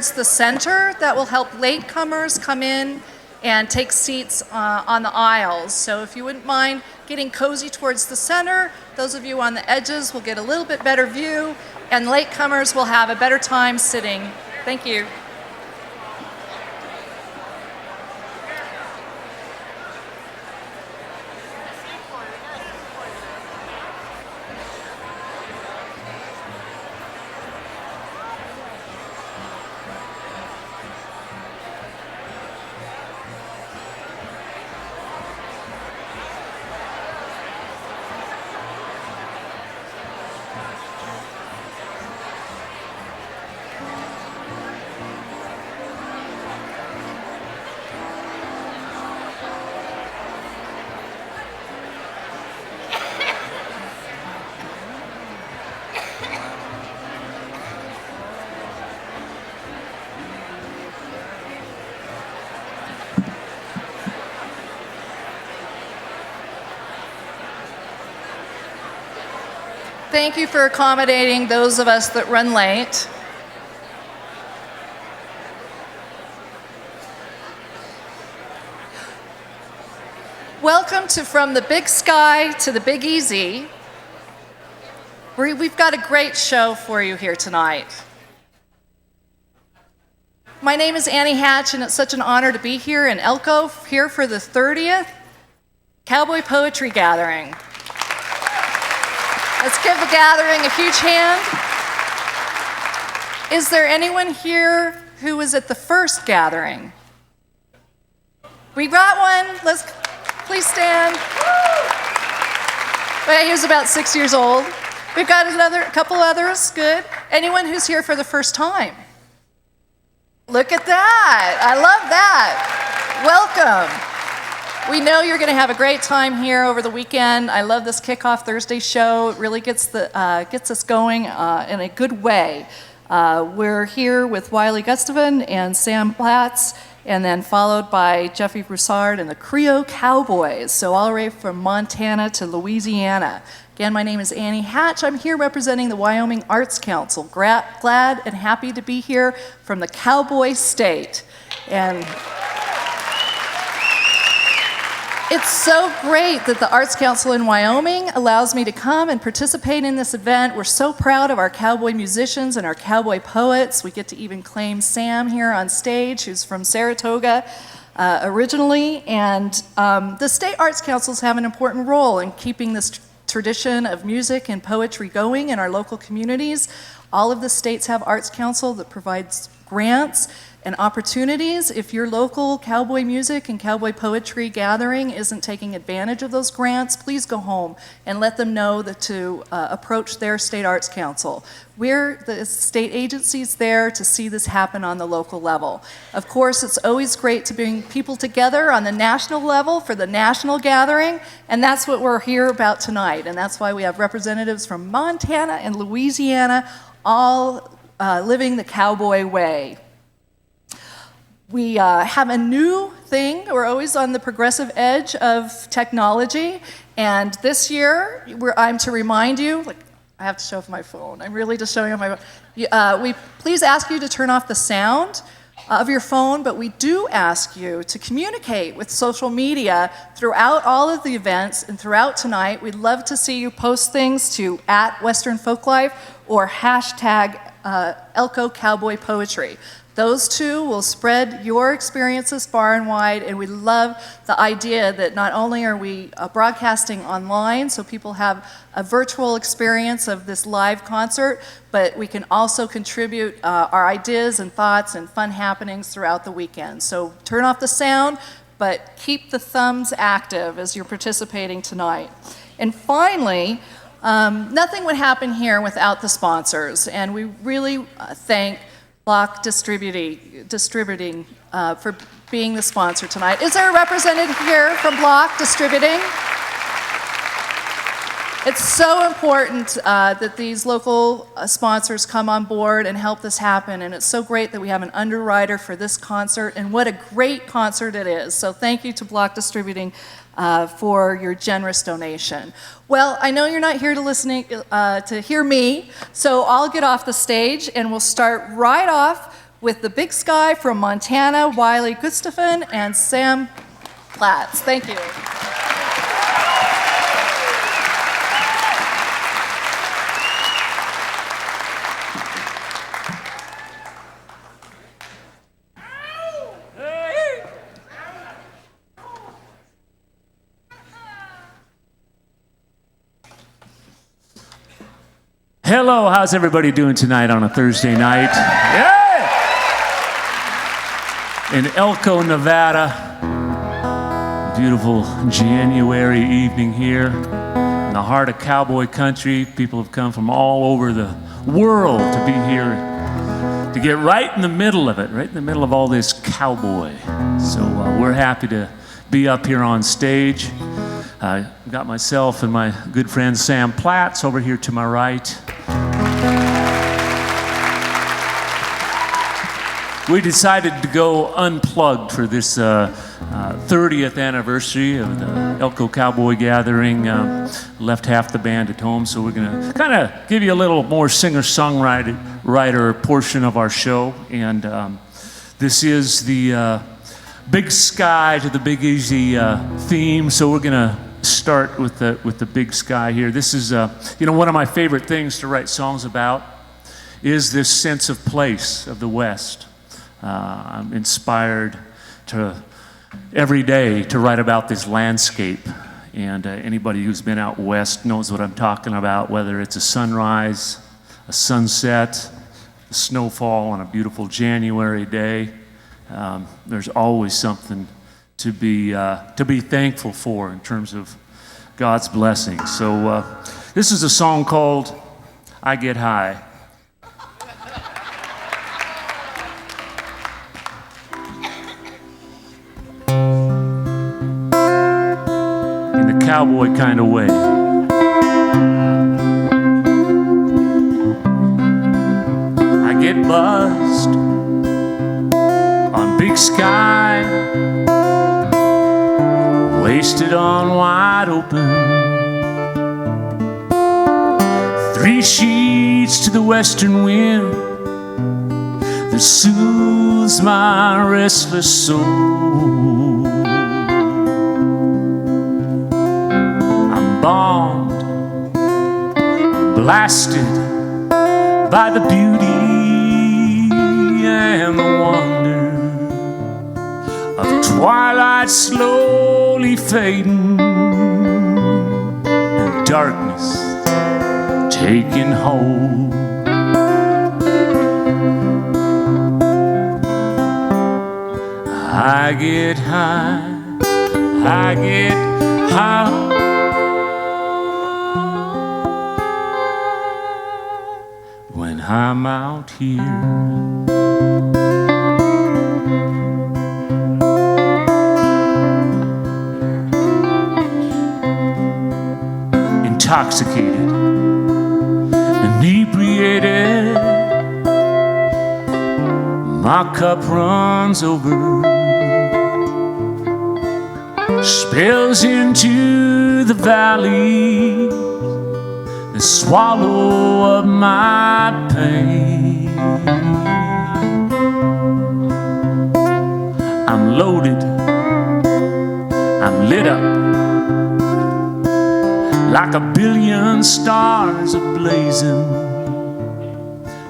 towards the center. That will help latecomers come in and take seats on the aisles. So if you wouldn't mind getting cozy towards the center, those of you on the edges will get a little bit better view, and latecomers will have a better time sitting. Thank you. Thank you for accommodating those of us that run late. Welcome to From the Big Sky to the Big Easy. We've got a great show for you here tonight. My name is Annie Hatch, and it's such an honor to be here in Elko, here for the 30th Cowboy Poetry Gathering. Let's give the gathering a huge hand. Is there anyone here who was at the first gathering? We got one. Let's please stand. He was about 6 years old. We've got a couple others. Good. Anyone who's here for the first time? Look at that. I love that. Welcome. We know you're going to have a great time here over the weekend. I love this Kickoff Thursday show. It really gets us going in a good way. We're here with Wylie Gustafson and Sam Platts, and then followed by Jeffery Broussard and the Creole Cowboys, so all the way from Montana to Louisiana. Again, my name is Annie Hatch. I'm here representing the Wyoming Arts Council. Glad and happy to be here from the Cowboy State. And it's so great that the Arts Council in Wyoming allows me to come and participate in this event. We're so proud of our cowboy musicians and our cowboy poets. We get to even claim Sam here on stage, who's from Saratoga originally. And the state arts councils have an important role in keeping this tradition of music and poetry going in our local communities. All of the states have arts council that provides grants and opportunities. If your local cowboy music and cowboy poetry gathering isn't taking advantage of those grants, please go home and let them know that to approach their state arts council. We're the state agencies there to see this happen on the local level. Of course, it's always great to bring people together on the national level for the national gathering, and that's what we're here about tonight. And that's why we have representatives from Montana and Louisiana all living the cowboy way. We have a new thing. We're always on the progressive edge of technology. And this year, I'm to remind you, I have to show off my phone. I'm really just showing off my phone. We please ask you to turn off the sound of your phone, but we do ask you to communicate with social media throughout all of the events and throughout tonight. We'd love to see you post things to @Western Folklife or hashtag Elko Cowboy Poetry. Those two will spread your experiences far and wide, and we love the idea that not only are we broadcasting online so people have a virtual experience of this live concert, but we can also contribute our ideas and thoughts and fun happenings throughout the weekend. So turn off the sound, but keep the thumbs active as you're participating tonight. And finally, nothing would happen here without the sponsors, and we really thank Block Distributing for being the sponsor tonight. Is there a representative here from Block Distributing? It's so important that these local sponsors come on board and help this happen, and it's so great that we have an underwriter for this concert, and what a great concert it is. So thank you to Block Distributing for your generous donation. Well, I know you're not here to hear me, so I'll get off the stage and we'll start right off with the Big Sky from Montana, Wylie Gustafson and Sam Platts. Thank you. Hello, how's everybody doing tonight on a Thursday night? Yeah! In Elko, Nevada. Beautiful January evening here in the heart of cowboy country. People have come from all over the world to be here to get right in the middle of it, right in the middle of all this cowboy. So we're happy to be up here on stage. I've got myself and my good friend Sam Platts over here to my right. We decided to go unplugged for this 30th anniversary of the Elko Cowboy Gathering. Left half the band at home, so we're going to kind of give you a little more singer-songwriter portion of our show. And this is the Big Sky to the Big Easy theme, so we're going to start with the Big Sky here. This is one of my favorite things to write songs about is this sense of place of the West. I'm inspired every day to write about this landscape, and anybody who's been out west knows what I'm talking about, whether it's a sunrise, a sunset, a snowfall on a beautiful January day. There's always something to be thankful for in terms of God's blessings. So this is a song called I Get High. In the cowboy kind of way. I get buzzed on Big Sky, wasted on wide open. 3 sheets to the western wind that soothes my restless soul. I'm bombed, blasted by the beauty and the wonder of twilight slowly fading and darkness taking hold. I get high, I get high when I'm out here. Intoxicated, inebriated, my cup runs over, spills into the valley, the swallow of my pain. I'm loaded, I'm lit up like a billion stars ablazing,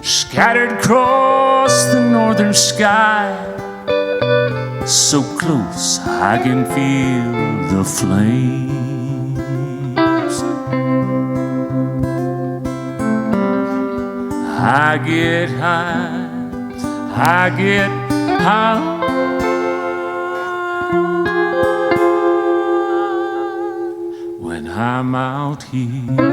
scattered across the northern sky, so close I can feel the flames. I get high, I get high when I'm out here.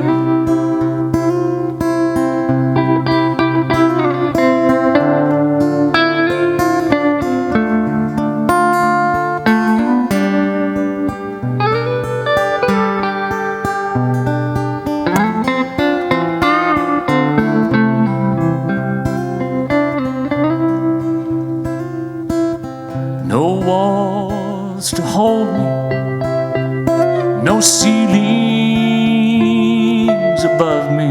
No ceilings above me.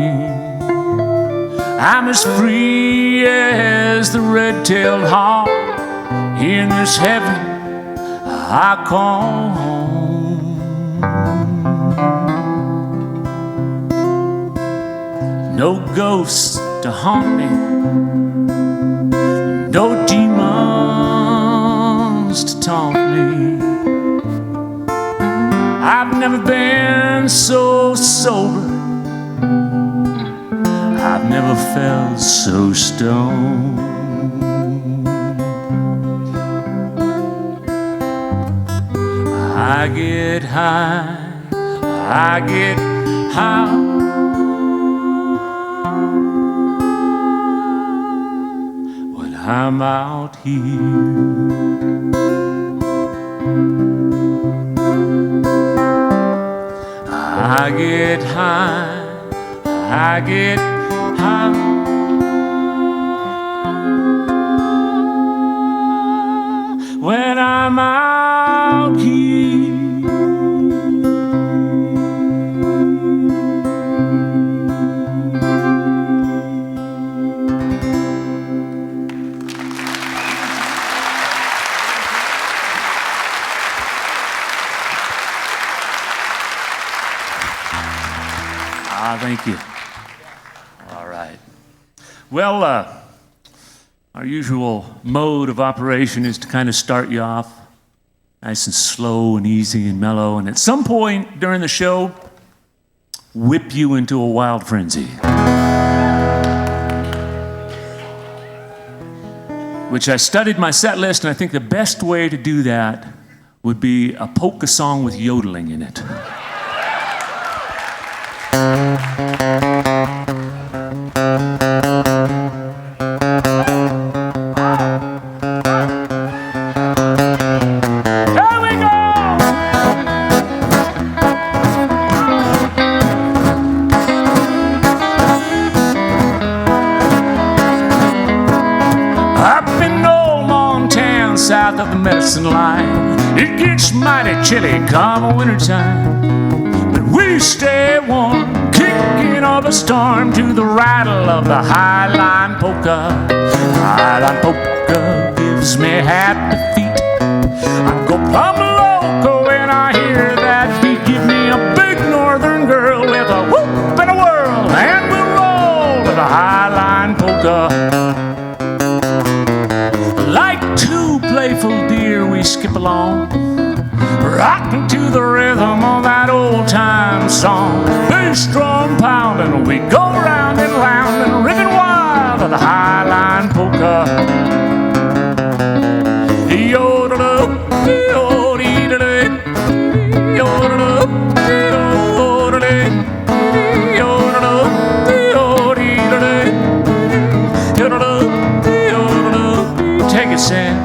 I'm as free as the red-tailed hawk in this heaven I call home. No ghosts to haunt me, no demons to taunt me. I've never been so sober, I've never felt so stoned. I get high, I get high when I'm out here. I get high, I get high when I'm out here. Thank you. All right. Well, our usual mode of operation is to kind of start you off nice and slow and easy and mellow, and at some point during the show, whip you into a wild frenzy. Which I studied my set list, and I think the best way to do that would be a polka song with yodeling in it. South of the medicine line, it gets mighty chilly come wintertime, but we stay warm, kicking up a storm to the rattle of the highline polka. Highline polka gives me happy feet. I go plumb loco when I hear that beat. Give me a big northern girl with a whoop and a whirl, and we'll roll to the highline polka. Like two playful deer we skip along, rocking to the rhythm of that old-time song. Bass drum pounding, we go round and round and ripping wild to the highline polka. Yodel-up, yodel-dee-da-dee, yodel-up, yodel-dee, yodel-up, yodel-dee-da-dee, yodel-up, yodel-up. Take it, Sam.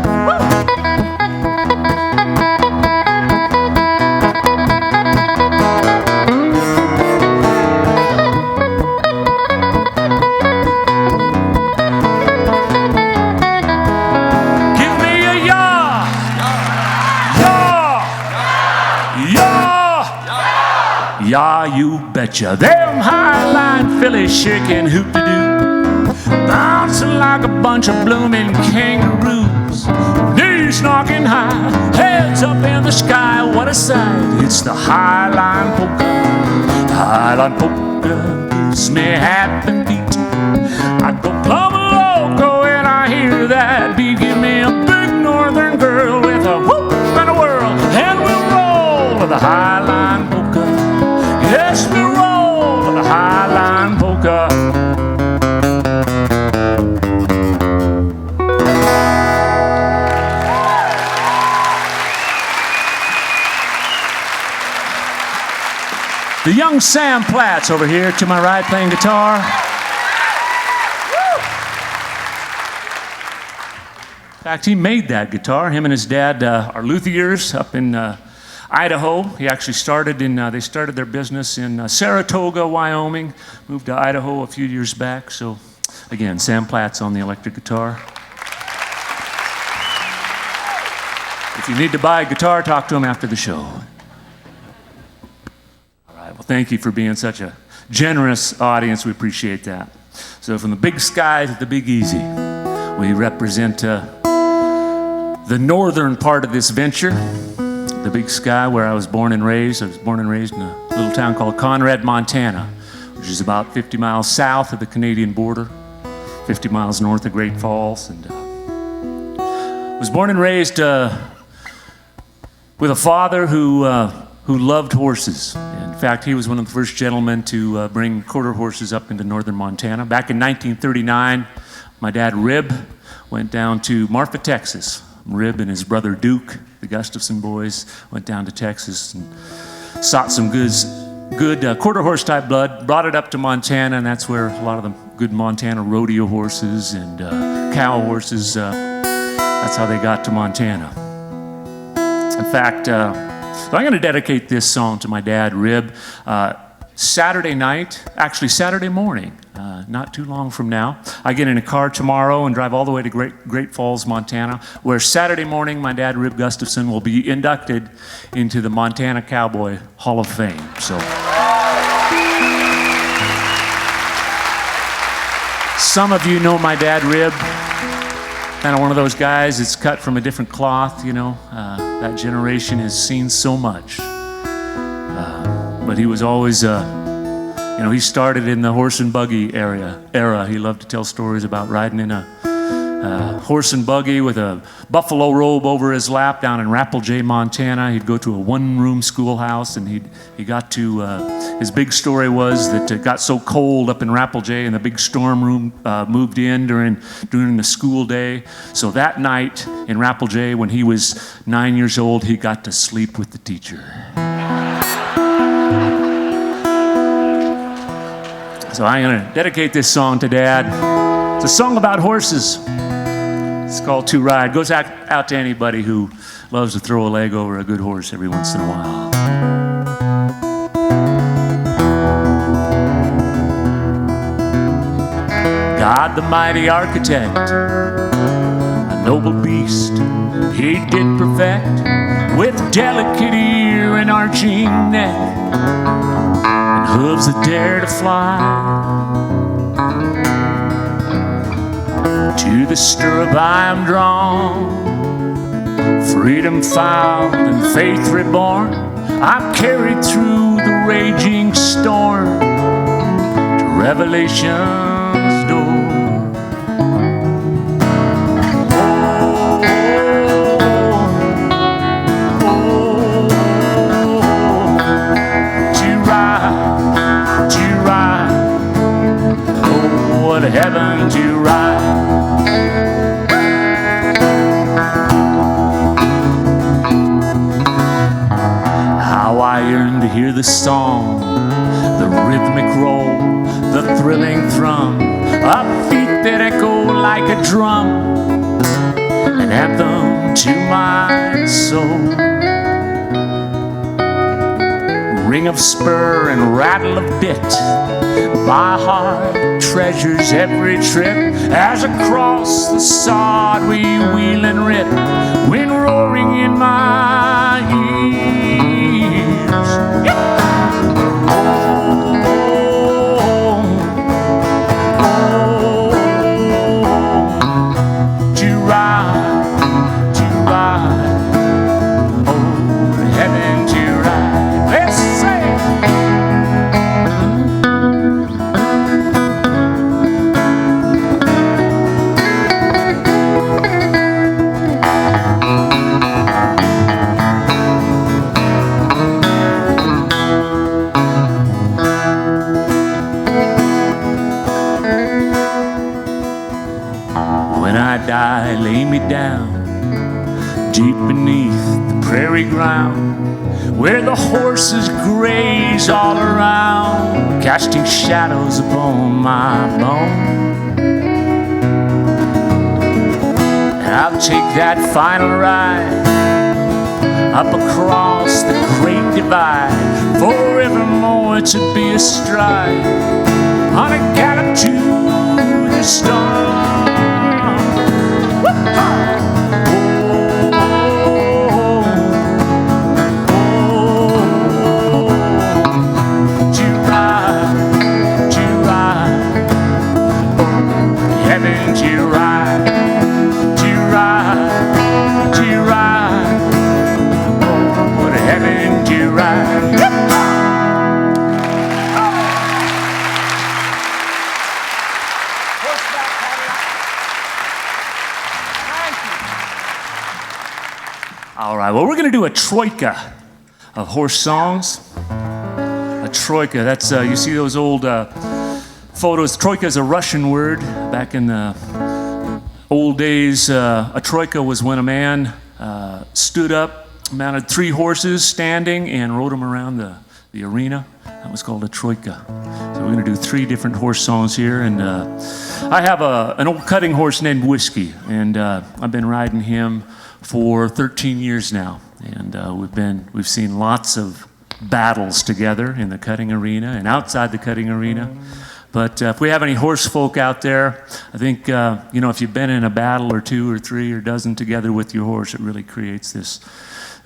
Yeah, you betcha. Them highline Phillies shaking hoop-de-doo, bouncing like a bunch of blooming kangaroos. Knees knocking high, heads up in the sky. What a sight, it's the highline polka. Highline polka gives me happy feet. I go plumb loco when I hear that beat. Give me a big northern girl with a whoop and a whirl, and we'll roll to the highline polka. Yes, we roll to the highline polka. The young Sam Platts over here to my right playing guitar. In fact, he made that guitar. Him and his dad are luthiers up in Idaho. He actually started they started their business in Saratoga, Wyoming, moved to Idaho a few years back. So again, Sam Platts on the electric guitar. If you need to buy a guitar, talk to him after the show. All right, well, thank you for being such a generous audience. We appreciate that. So from the big sky to the big easy, we represent the northern part of this venture, the big sky where I was born and raised. I was born and raised in a little town called Conrad, Montana, which is about 50 miles south of the Canadian border, 50 miles north of Great Falls. And was born and raised with a father who loved horses. In fact, he was one of the first gentlemen to bring quarter horses up into northern Montana. Back in 1939, my dad, Rib, went down to Marfa, Texas. Rib and his brother Duke, the Gustafson boys, went down to Texas and sought some good quarter horse type blood, brought it up to Montana, and that's where a lot of the good Montana rodeo horses and cow horses, that's how they got to Montana. In fact, so I'm going to dedicate this song to my dad, Rib. Saturday night, actually Saturday morning, not too long from now, I get in a car tomorrow and drive all the way to Great Falls, Montana, where Saturday morning my dad, Rib Gustafson, will be inducted into the Montana Cowboy Hall of Fame. So, some of you know my dad, Rib. Kind of one of those guys that's cut from a different cloth, you know. That generation has seen so much. But he was always, he started in the horse and buggy era. He loved to tell stories about riding in a horse and buggy with a buffalo robe over his lap down in Rappeljay, Montana. He'd go to a one-room schoolhouse, and he got to, his big story was that it got so cold up in Rappeljay, and the big storm room moved in during the school day. So that night in Rappeljay, when he was 9 years old, he got to sleep with the teacher. So I'm going to dedicate this song to Dad. It's a song about horses. It's called To Ride. It goes out to anybody who loves to throw a leg over a good horse every once in a while. God the mighty architect, a noble beast, he did perfect with delicate ear and arching neck and hooves that dare to fly. To the stirrup I am drawn, freedom found and faith reborn. I'm carried through the raging storm to revelation's door. To heaven to ride. How I yearn to hear the song, the rhythmic roll, the thrilling thrum, a beat that echo like a drum, an anthem to my soul. Ring of spur and rattle of bit, my heart treasures every trip as across the sod we wheel and rip, wind roaring in my ears. To ride, oh, heaven to ride. Let's say. Die, lay me down deep beneath the prairie ground, where the horses graze all around, casting shadows upon my bone. And I'll take that final ride up across the great divide, forevermore to be astride on a gallop to the storm. ride. All right, well, we're going to do a troika of horse songs. A troika, that's, you see those old photos. Troika is a Russian word. Back in the old days, a troika was when a man stood up, mounted 3 horses standing, and rode them around the arena. That was called a troika. So we're going to do 3 different horse songs here. And I have an old cutting horse named Whiskey, and I've been riding him for 13 years now, and we've seen lots of battles together in the cutting arena and outside the cutting arena. But if we have any horse folk out there, I think if you've been in a battle or 2 or 3 or dozen together with your horse, it really creates this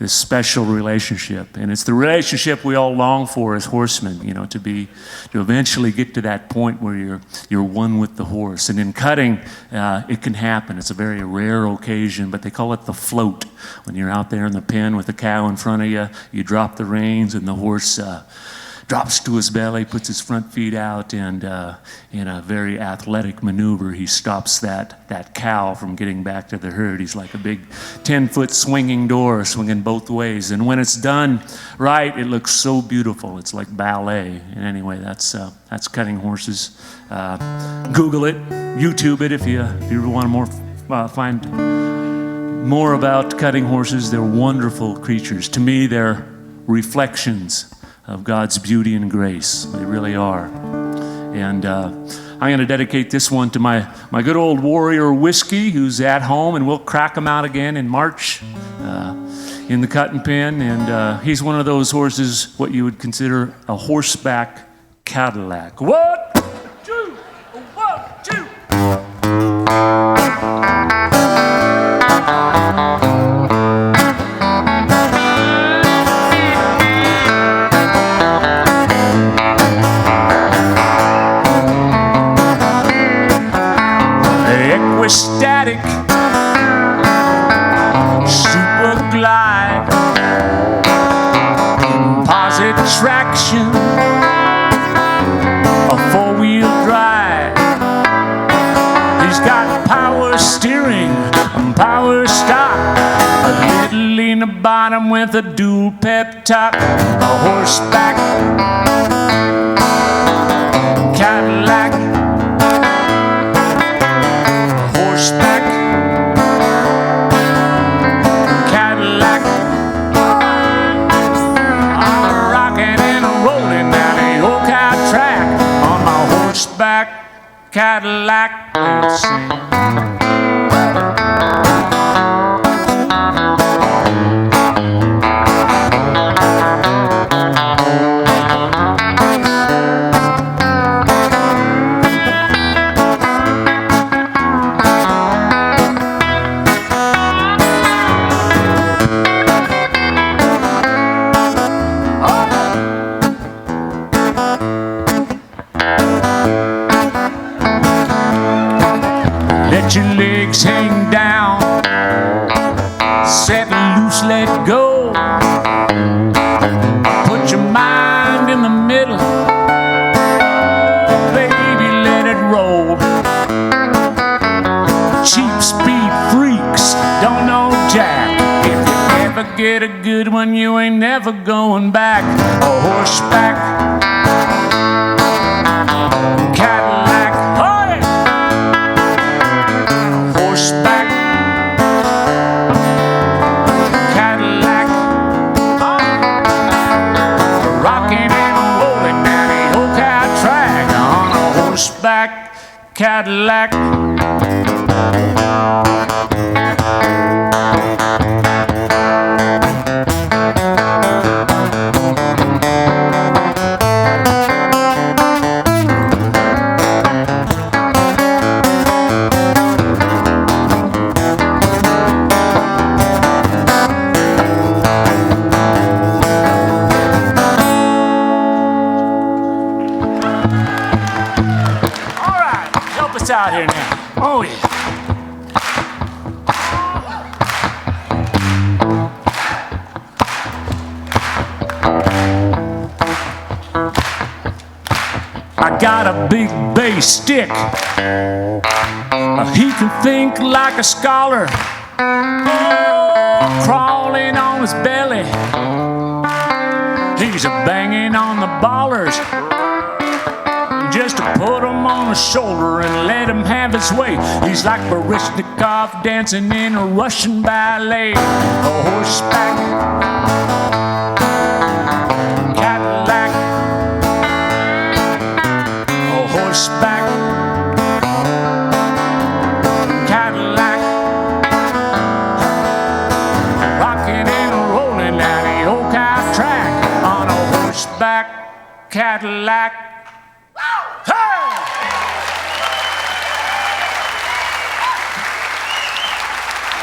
special relationship. And it's the relationship we all long for as horsemen, to eventually get to that point where you're one with the horse. And in cutting, it can happen. It's a very rare occasion, but they call it the float. When you're out there in the pen with the cow in front of you, you drop the reins and the horse drops to his belly, puts his front feet out, and in a very athletic maneuver, he stops that cow from getting back to the herd. He's like a big 10-foot swinging door, swinging both ways. And when it's done right, it looks so beautiful. It's like ballet. And anyway, that's cutting horses. Google it, YouTube it if you want to find more about cutting horses. They're wonderful creatures. To me, they're reflections of God's beauty and grace. They really are. And I'm going to dedicate this one to my good old warrior Whiskey, who's at home, and we'll crack him out again in March in the cutting pen. And he's one of those horses, what you would consider a horseback Cadillac. 1, 2, 1, 2. Static, super glide, posit traction, a 4-wheel drive. He's got power steering and power stock, a little lean bottom with a dual pep top, a horseback Cadillac. Horseback Cadillac, I'm rocking and rolling down the old cow track on my horseback Cadillac. Let's sing. Let your legs hang down, set loose, let go. Put your mind in the middle, baby, let it roll. Cheap speed freaks don't know jack. If you ever get a good one, you ain't never going back. A horseback Cadillac, oh yeah. Horseback Cadillac, rocking and rolling down the old cow track on a horseback Cadillac. Out here now. Oh yeah. a big bass stick. He can think like a scholar, crawling on his belly. He's a banging on the ballers, just to put him on the shoulder and let him have his way. He's like Baryshnikov dancing in a Russian ballet. A horseback Cadillac, a horseback Cadillac, rocking and rolling down the old cow track on a horseback Cadillac.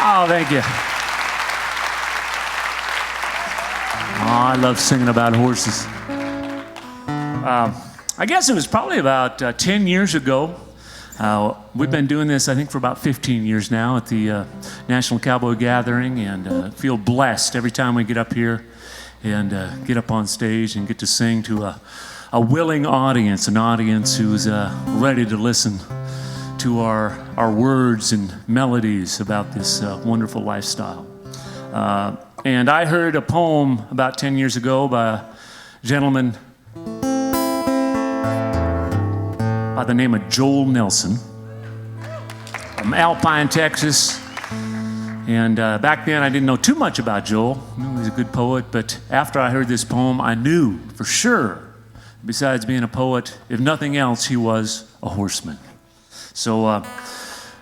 Oh, thank you. Oh, I love singing about horses. I guess it was probably about 10 years ago. We've been doing this, I think, for about 15 years now at the National Cowboy Gathering, and feel blessed every time we get up here and get up on stage and get to sing to a willing audience, an audience who's ready to listen to our words and melodies about this wonderful lifestyle. And I heard a poem about 10 years ago by a gentleman by the name of Joel Nelson from Alpine, Texas. And back then I didn't know too much about Joel. I knew he was a good poet, but after I heard this poem, I knew for sure, besides being a poet, if nothing else, he was a horseman. So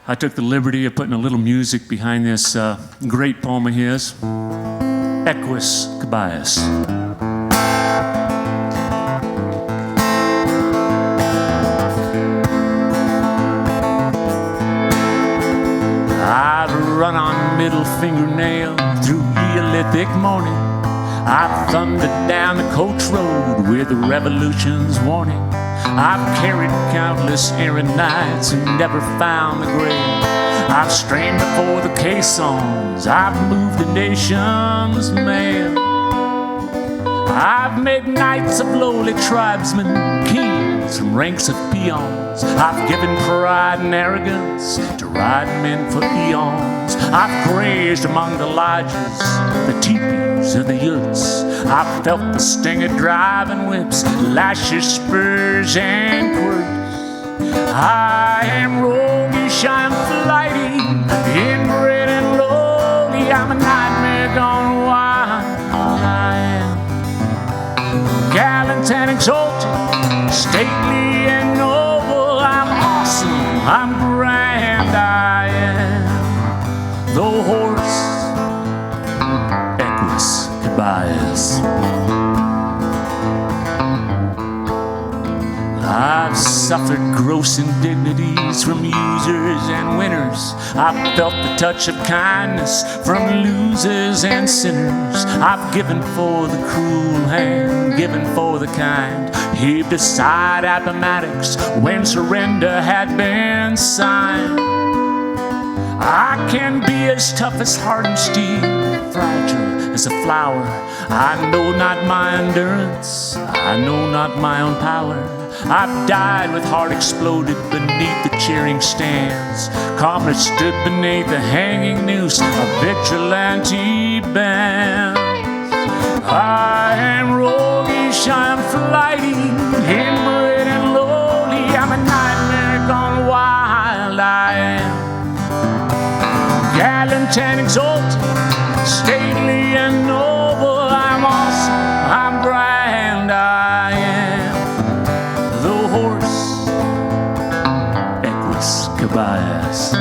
I took the liberty of putting a little music behind this great poem of his, Equus Caballos. I'd run on middle fingernail through Neolithic morning. I've thundered down the coach road with the revolution's warning. I've carried countless errant nights and never found the grave. I've strained before the caissons, I've moved the nation's mail. I've made knights of lowly tribesmen, kings from ranks of peons. I've given pride and arrogance to riding men for eons. I've grazed among the lodges, the teepees and the yurts. I've felt the sting of driving whips, lashes, spurs, and quirts. I am roguish, I'm flighty, inbred and lowly. I'm a nightmare gone wild. I am gallant and exalted, stately and noble. I'm awesome, I'm grand. I am the horse, Equus Caballos. I've suffered gross indignities from users and winners. I've felt the touch of kindness from losers and sinners. I've given for the cruel hand, given for the kind, heaved aside Appomattox when surrender had been signed. I can be as tough as hardened steel, fragile as a flower. I know not my endurance, I know not my own power. I've died with heart exploded beneath the cheering stands, calmly stood beneath the hanging noose of vigilante bands. I am roguish, I am flighty, inbred and lowly. I'm a nightmare gone wild. I am gallant and exalted, stately and noble. I'm awesome, I'm grand. I am the horse, Equus Caballos.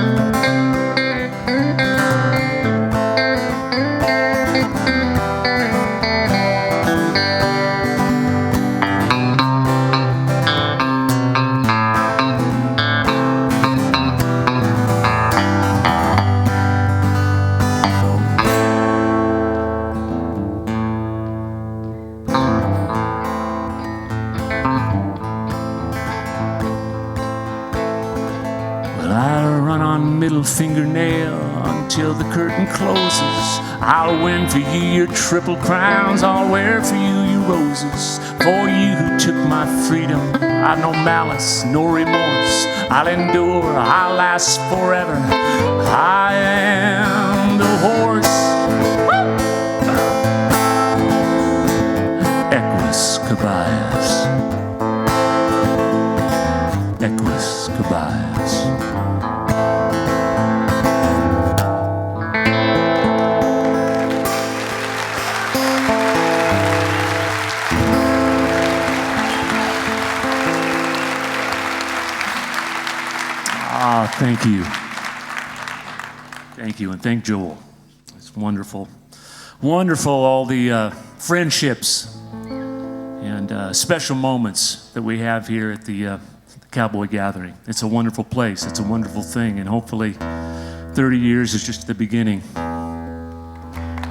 Middle fingernail until the curtain closes. I'll win for you your triple crowns, I'll wear for you your roses. For you who took my freedom, I've no malice, no remorse. I'll endure, I'll last forever. I am the horse. Equus Cabayas. Equus Cabayas. Thank you. Thank you, and thank Joel. It's wonderful. Wonderful, all the friendships and special moments that we have here at the Cowboy Gathering. It's a wonderful place. It's a wonderful thing, and hopefully 30 years is just the beginning.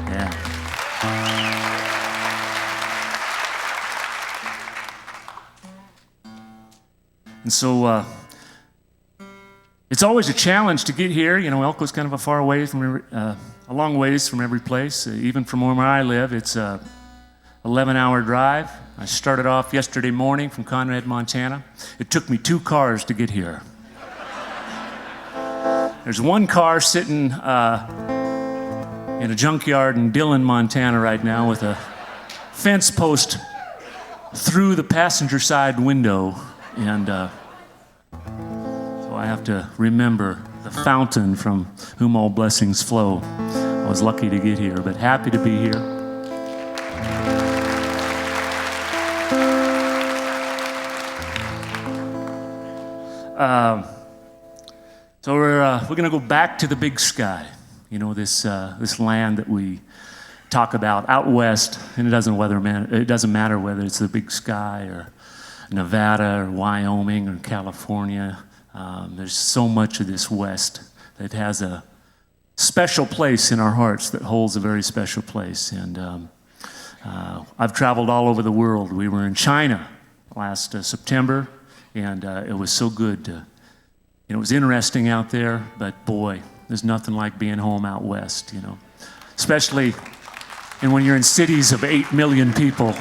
Yeah. And so, it's always a challenge to get here. You know, Elko's kind of a long ways from every place. Even from where I live, it's a 11-hour drive. I started off yesterday morning from Conrad, Montana. It took me 2 cars to get here. There's one car sitting in a junkyard in Dillon, Montana right now with a fence post through the passenger side window, and I have to remember the fountain from whom all blessings flow. I was lucky to get here, but happy to be here. So we're going to go back to the big sky. You know, this land that we talk about out west, and it doesn't matter whether it's the big sky or Nevada or Wyoming or California. There's so much of this West that has a special place in our hearts, that holds a very special place. And I've traveled all over the world. We were in China last September, and it was so good. It was interesting out there, but boy, there's nothing like being home out West, you know. Especially when you're in cities of 8 million people.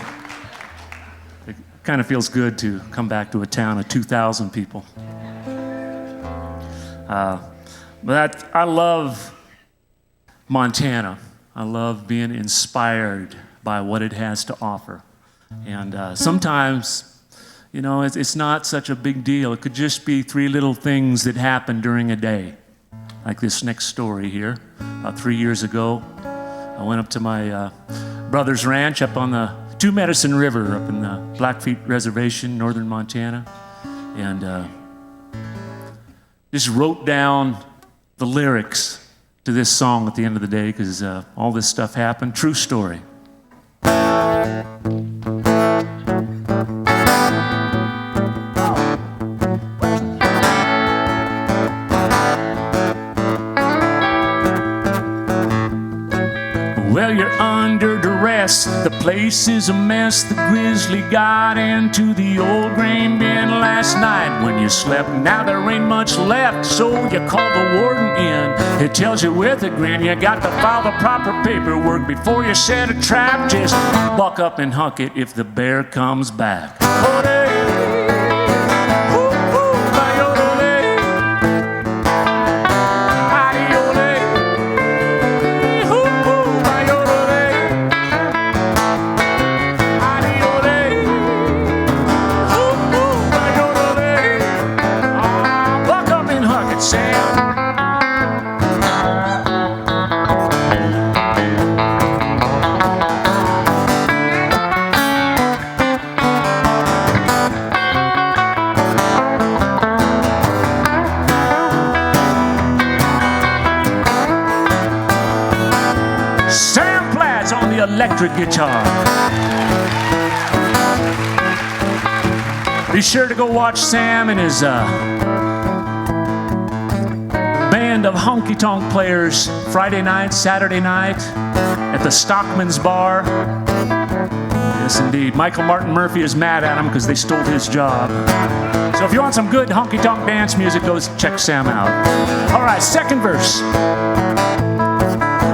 It kind of feels good to come back to a town of 2,000 people. But I love Montana. I love being inspired by what it has to offer. And sometimes, you know, it's not such a big deal. It could just be 3 little things that happen during a day. Like this next story here. About 3 years ago, I went up to my brother's ranch up on the Two Medicine River up in the Blackfeet Reservation, northern Montana. And just wrote down the lyrics to this song at the end of the day, because all this stuff happened. True story. Well, you're under duress, the place is a mess. The grizzly got into the old grain bin last night when you slept. Now there ain't much left, so you call the warden in. It tells you with a grin you got to file the proper paperwork before you set a trap. Just buck up and huck it if the bear comes back. Sam Platts on the electric guitar. Be sure to go watch Sam and his band of honky-tonk players Friday night, Saturday night at the Stockman's Bar. Yes, indeed. Michael Martin Murphy is mad at him because they stole his job. So if you want some good honky-tonk dance music, go check Sam out. All right, second verse.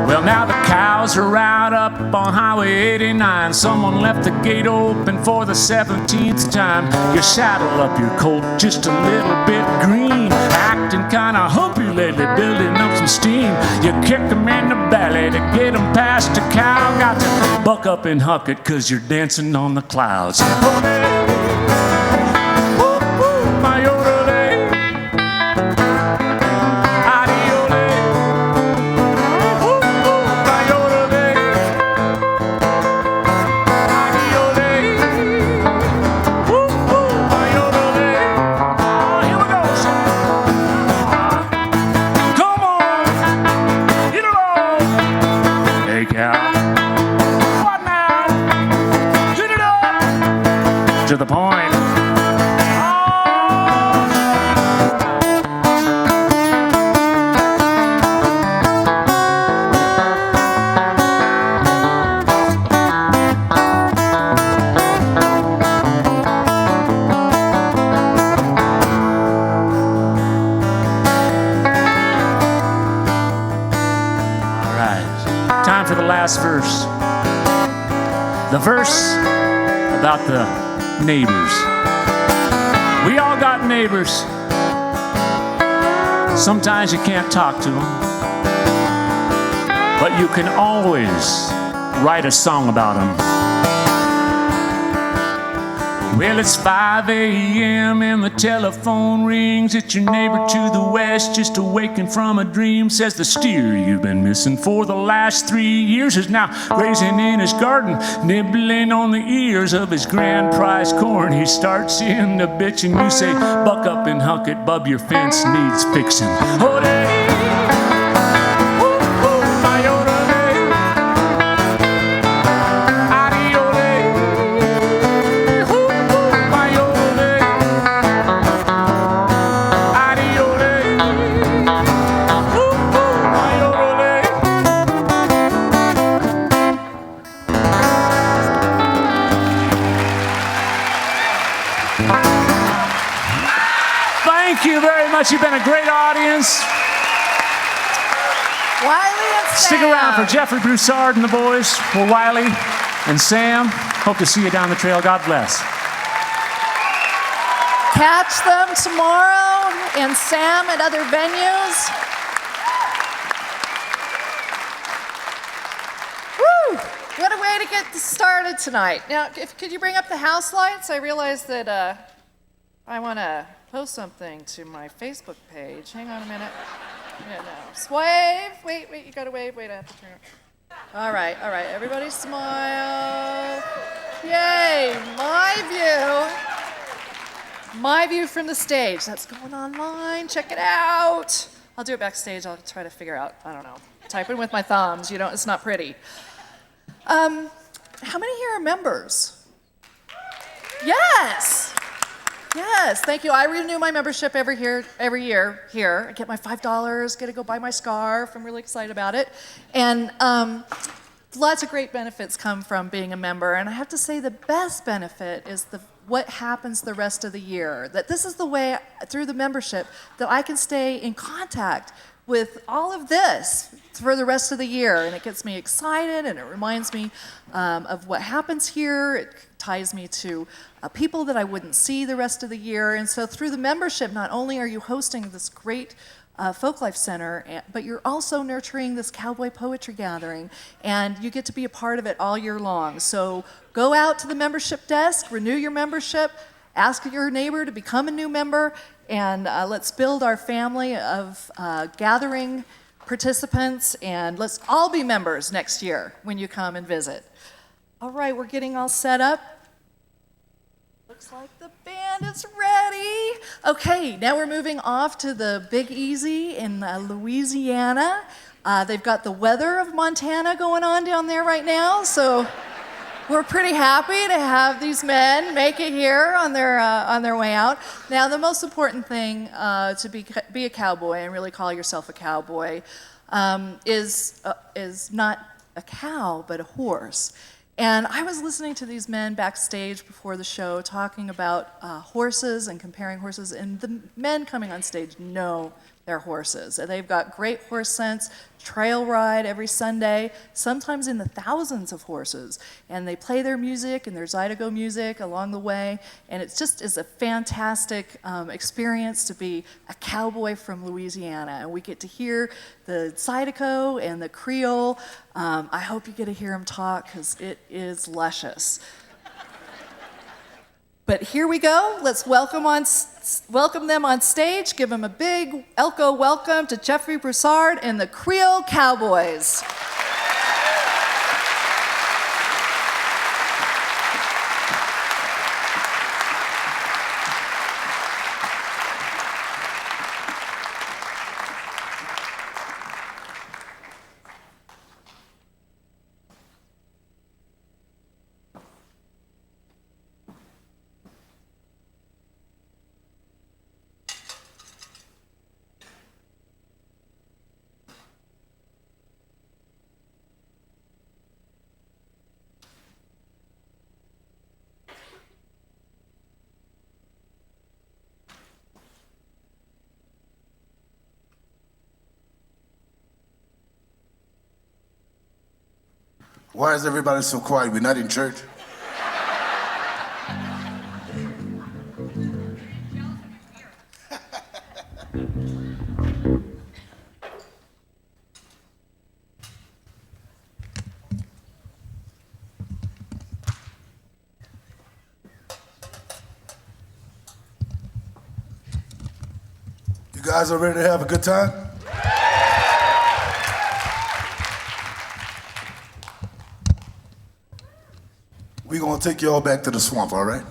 Well, Now the cows are out up on Highway 89. Someone left the gate open for the 17th time. You saddle up your colt just a little bit green, acting kinda humpy lately, building up some steam. You kick them in the belly to get them past the cow. Got to buck up and huck it 'cause you're dancing on the clouds. To the point. All right, time for the last verse. The verse about the neighbors. We all got neighbors. Sometimes you can't talk to them, but you can always write a song about them. Well, it's 5 a.m. and the telephone rings. It's your neighbor to the west, just awakened from a dream. Says the steer you've been missing for the last 3 years is now grazing in his garden, nibbling on the ears of his grand prize corn. He starts in to bitch and you say, buck up and huck it, bub, your fence needs fixing. Ole! Thank you very much. You've been a great audience. Wylie and Sam. Stick around for Jeffery, Broussard, and the boys. We're Wylie and Sam. Hope to see you down the trail. God bless. Catch them tomorrow and Sam at other venues. Woo! What a way to get started tonight. Now, could you bring up the house lights? I realize that I want to post something to my Facebook page. Hang on a minute. Yeah, no. Wave. Wait, you gotta wave. Wait, I have to turn it. All right. Everybody smile. Yay, my view from the stage. That's going online. Check it out. I'll do it backstage. I'll try to figure out, I don't know, typing with my thumbs. It's not pretty. How many here are members? Yes, thank you. I renew my membership every year here. I get my $5, get to go buy my scarf. I'm really excited about it. And lots of great benefits come from being a member. And I have to say the best benefit is what happens the rest of the year. That this is the way, through the membership, that I can stay in contact with all of this for the rest of the year. And it gets me excited, and it reminds me of what happens here. It ties me to people that I wouldn't see the rest of the year. And so through the membership, not only are you hosting this great Folklife Center, but you're also nurturing this Cowboy Poetry Gathering, and you get to be a part of it all year long. So go out to the membership desk, renew your membership, ask your neighbor to become a new member, and let's build our family of gathering participants, and let's all be members next year when you come and visit. All right, we're getting all set up. Looks like the band is ready. Okay, now we're moving off to the Big Easy in Louisiana. They've got the weather of Montana going on down there right now, so we're pretty happy to have these men make it here on their way out. Now, the most important thing to be a cowboy and really call yourself a cowboy is not a cow, but a horse. And I was listening to these men backstage before the show talking about horses and comparing horses, and the men coming on stage know their horses. And they've got great horse sense, trail ride every Sunday, sometimes in the thousands of horses. And they play their music and their Zydeco music along the way. And it just is a fantastic experience to be a cowboy from Louisiana. And we get to hear the Zydeco and the Creole. I hope you get to hear them talk because it is luscious. But here we go. Let's welcome them on stage. Give them a big Elko welcome to Jeffery, Broussard and the Creole Cowboys. Why is everybody so quiet? We're not in church. You guys are ready to have a good time? We're gonna take y'all back to the swamp, all right?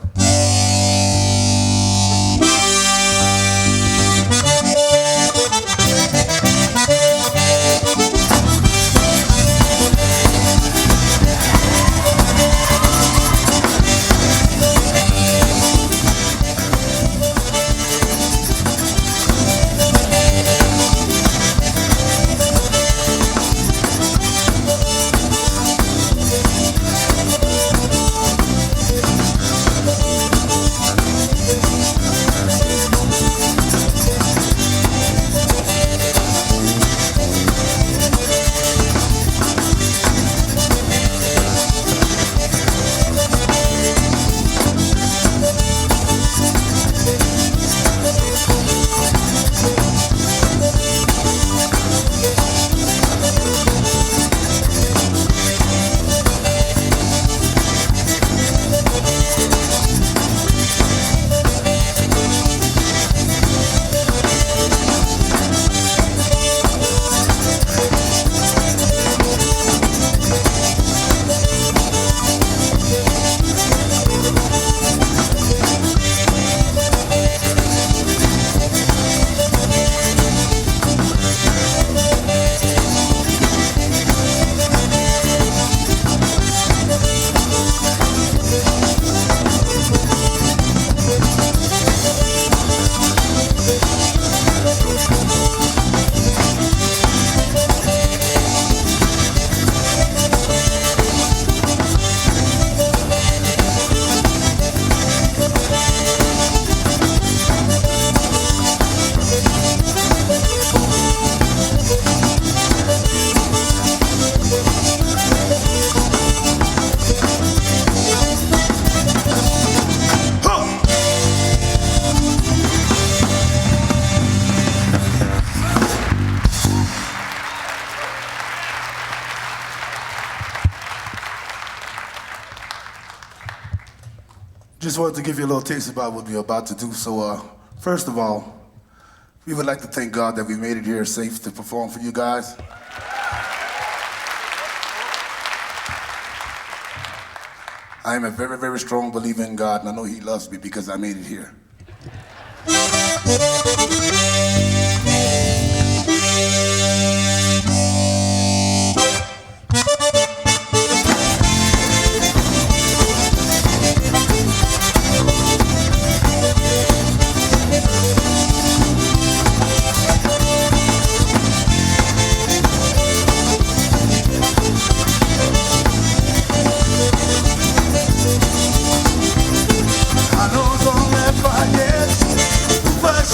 Just wanted to give you a little taste about what we're about to do. So, first of all, we would like to thank God that we made it here safe to perform for you guys. I am a very, very strong believer in God, and I know He loves me because I made it here. I know don't let my head, but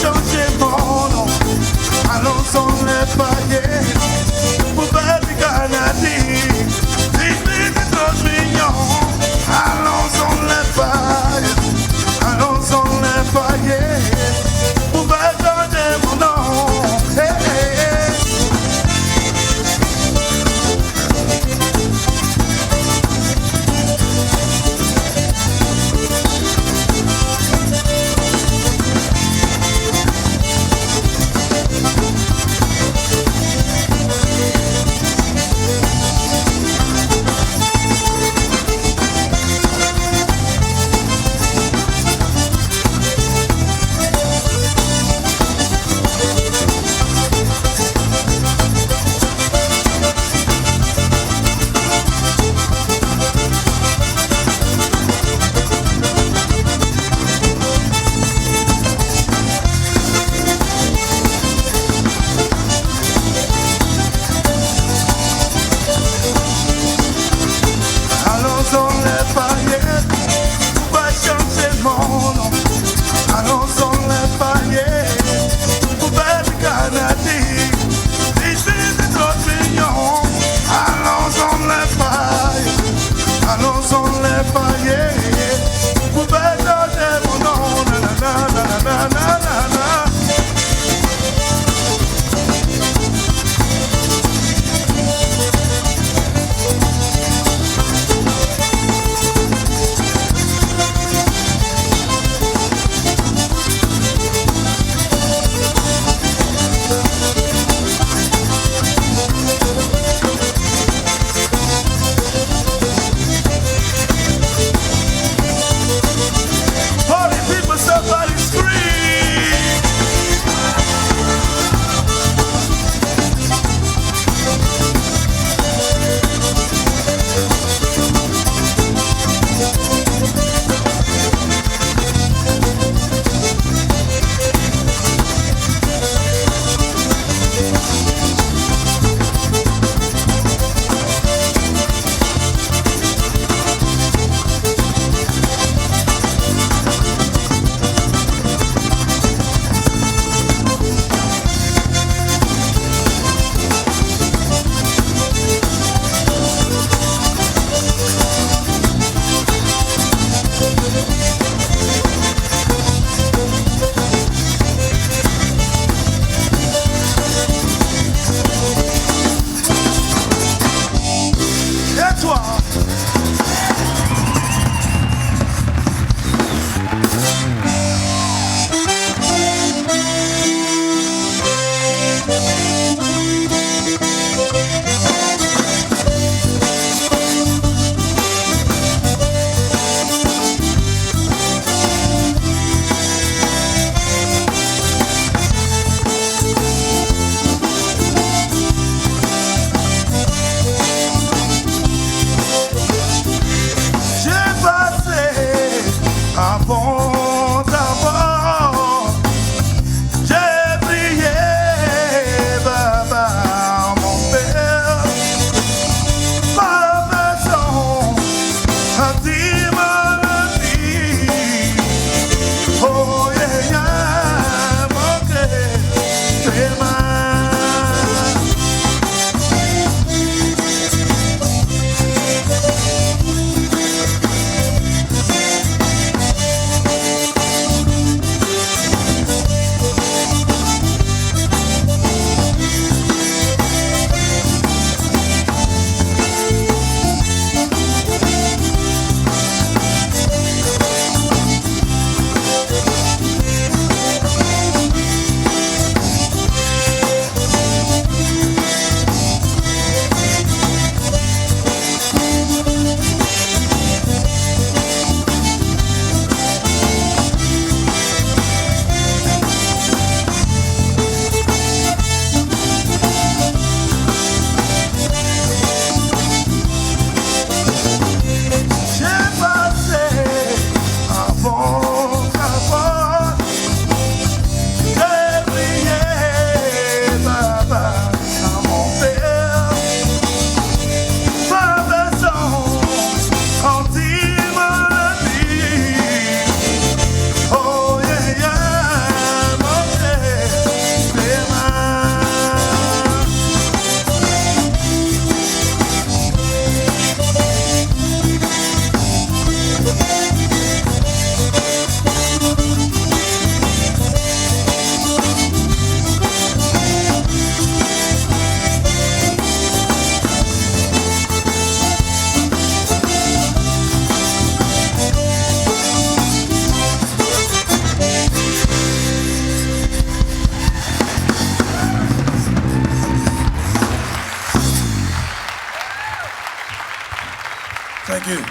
Thank you.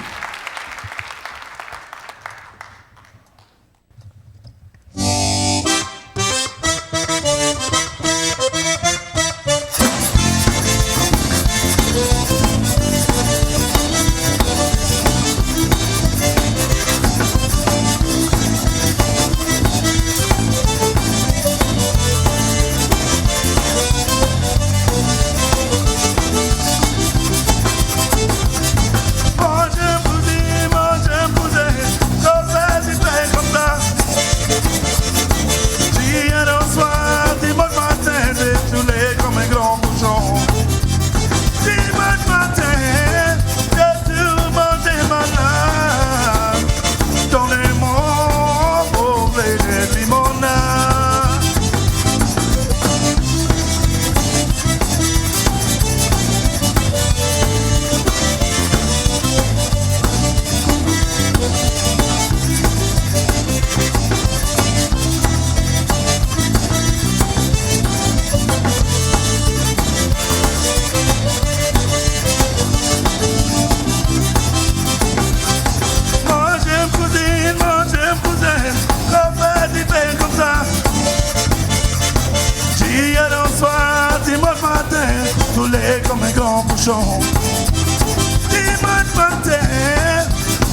Dimanche matin,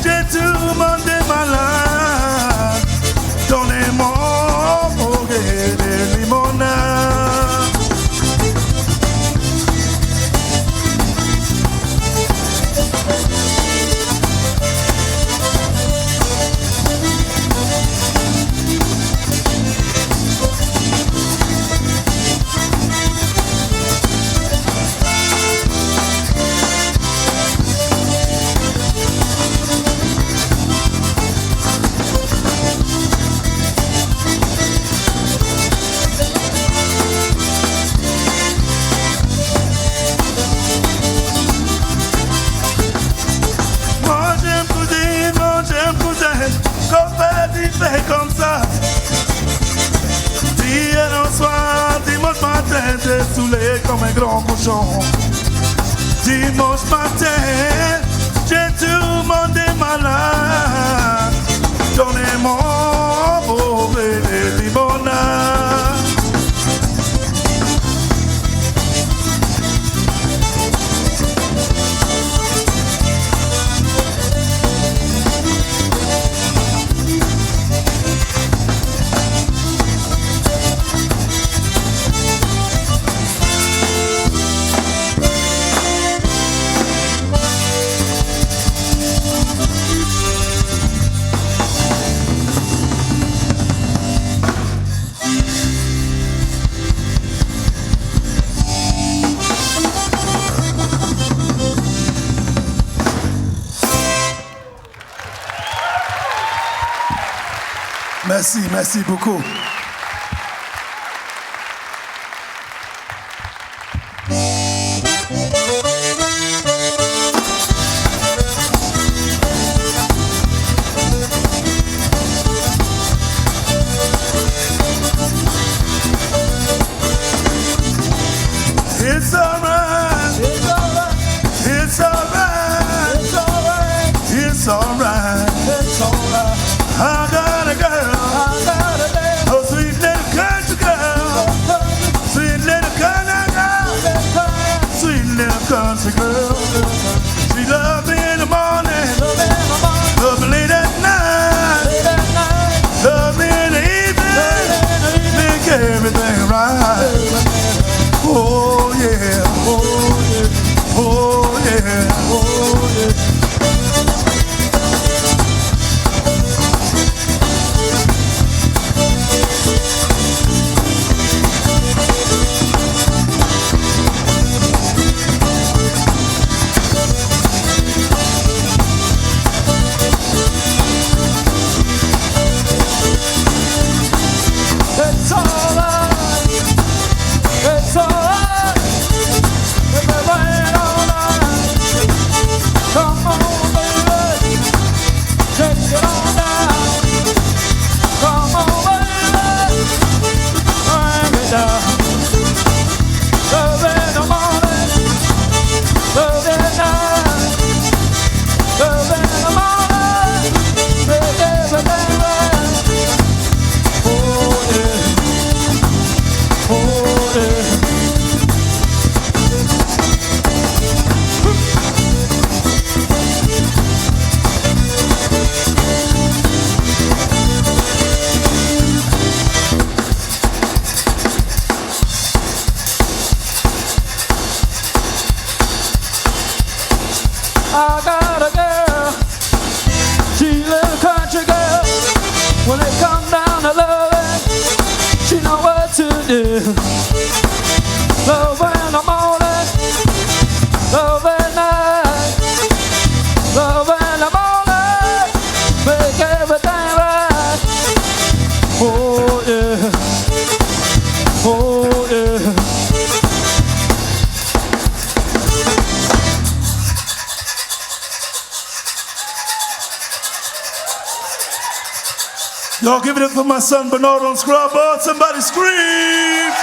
j'ai tout demandé malade. Donnez-moi des limonades. Fait comme ça. D'hier au soir, dimanche matin, j'ai saoulé comme un grand cochon. Dimanche matin, j'ai tout le monde malade. Donnez-moi mauvais des limonades. Merci, merci beaucoup. It's alright. It's alright. It's alright. It's alright. It's alright. It's alright. I got a girl. I got a girl. Oh, sweet little country girl. Sweet little country girl. Sweet little country girl. She loves me in the morning. Love me late at night. Love me in the evening. Make everything right. Oh yeah, oh yeah, oh yeah, oh yeah. I got a girl, she's a little country girl. When it comes down to loving, she know what to do. Love in the morning, love at night, love in the morning, make everything right. Oh yeah, oh yeah. Y'all give it up for my son Bernard on Scrubboard. Somebody scream!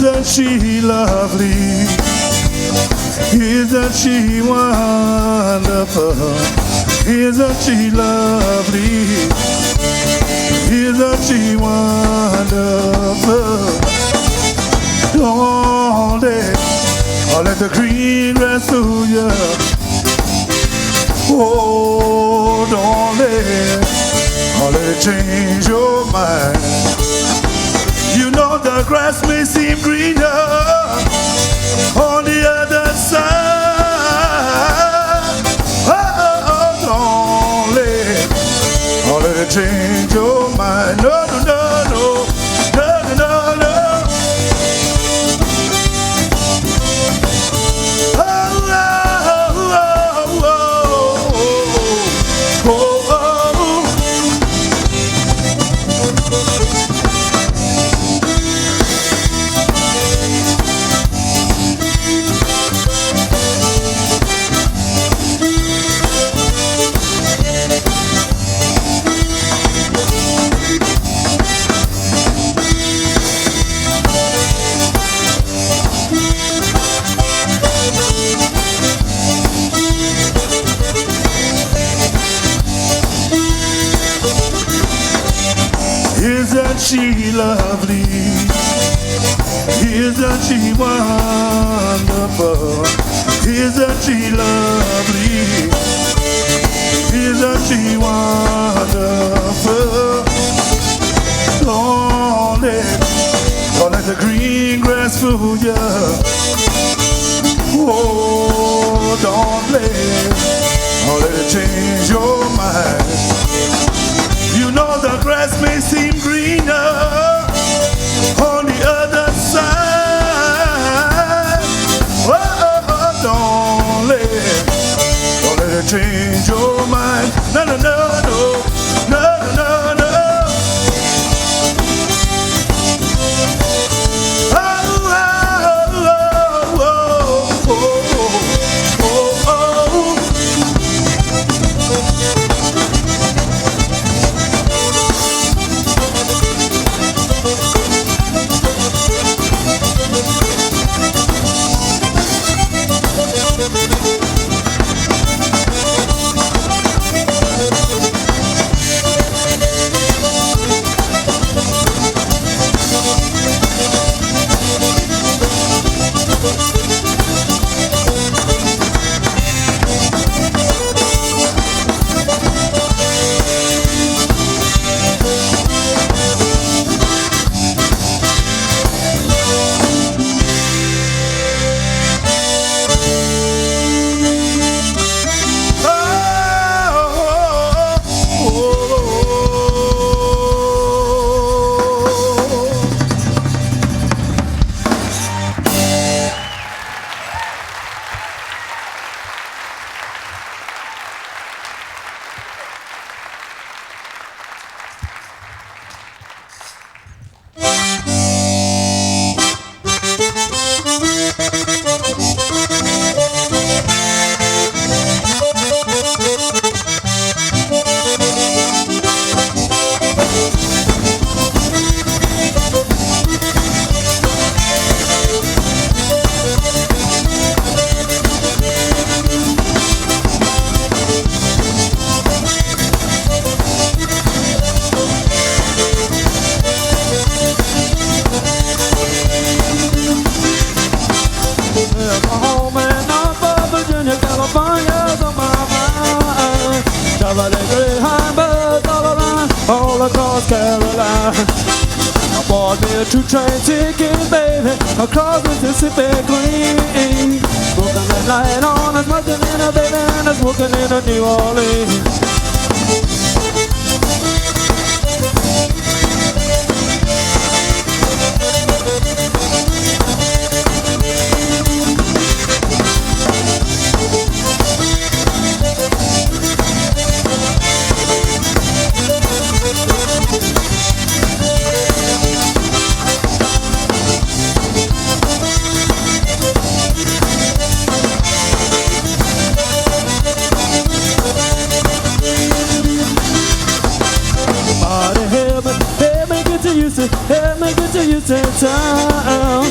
Isn't she lovely? Isn't she wonderful? Isn't she lovely? Isn't she wonderful? Don't let the green grass fool you. Oh, don't let it change your mind. You know the grass may seem greener on the other side. Oh, don't let it change your mind. No, no, no, no, no, no, no. Oh, oh, oh, oh, oh, oh. Isn't she lovely? Isn't she wonderful? Isn't she lovely? Isn't she wonderful? Don't let the green grass fool you. Oh, don't let it change your mind. You know the grass may seem greener on the other side. Oh, don't let it change your mind. No, no, no, no, no, no, no. Oh, oh, oh, oh, oh, oh, oh. Across Carolina, I bought me a 2-train ticket, baby, across Mississippi Queen. Smoking that light on, I'm smoking in a baby, and I'm smoking in a New Orleans. Help me get to Houston town.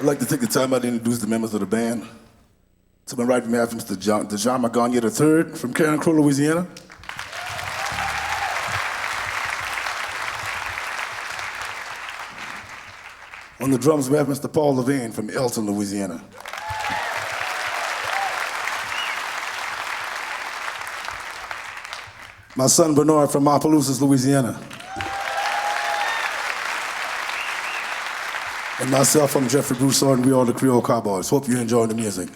I'd like to take the time out to introduce the members of the band. To my right, we have Mr. Dejan Magana III from Creole, Louisiana. On the drums, we have Mr. Paul Levine from Elton, Louisiana. My son Bernard from Opelousas, Louisiana. And myself from Jeffery, Broussard, and we are the Creole Cowboys. Hope you enjoy the music.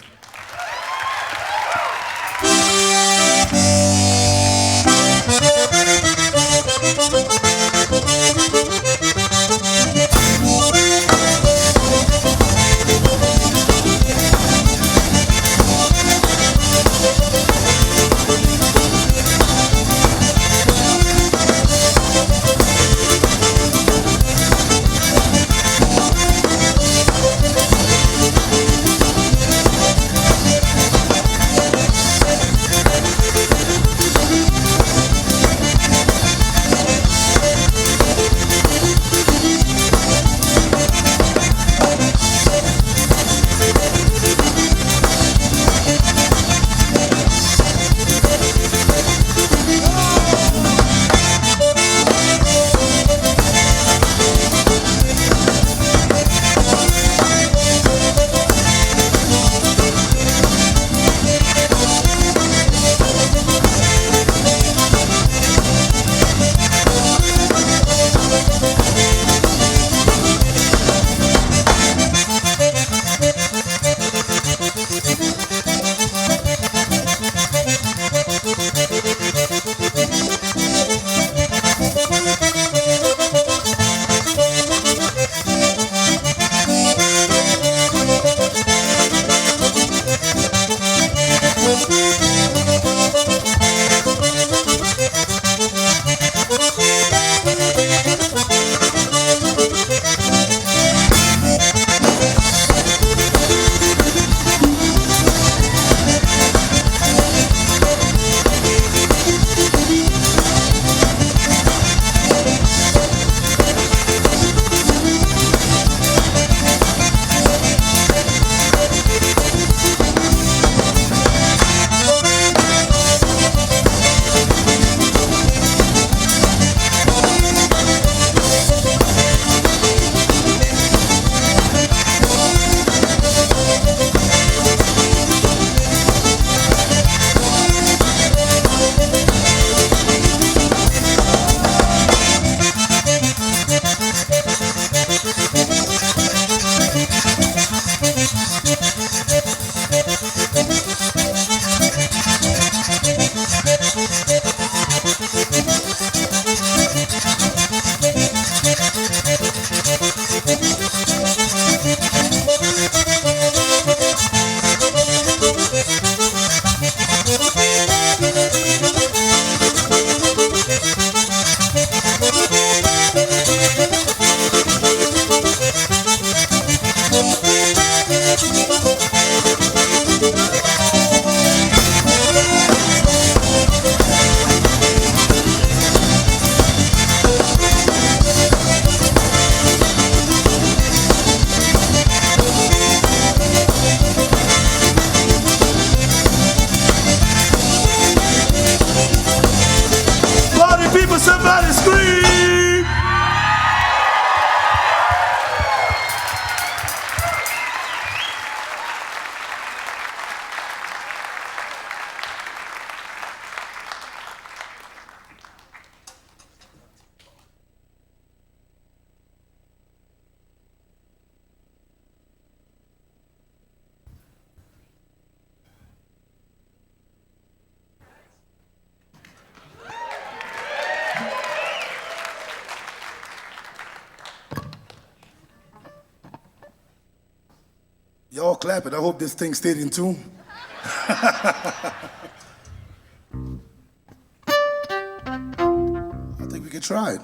Somebody scream! Y'all clap it. I hope this thing stayed in tune. I think we could try it.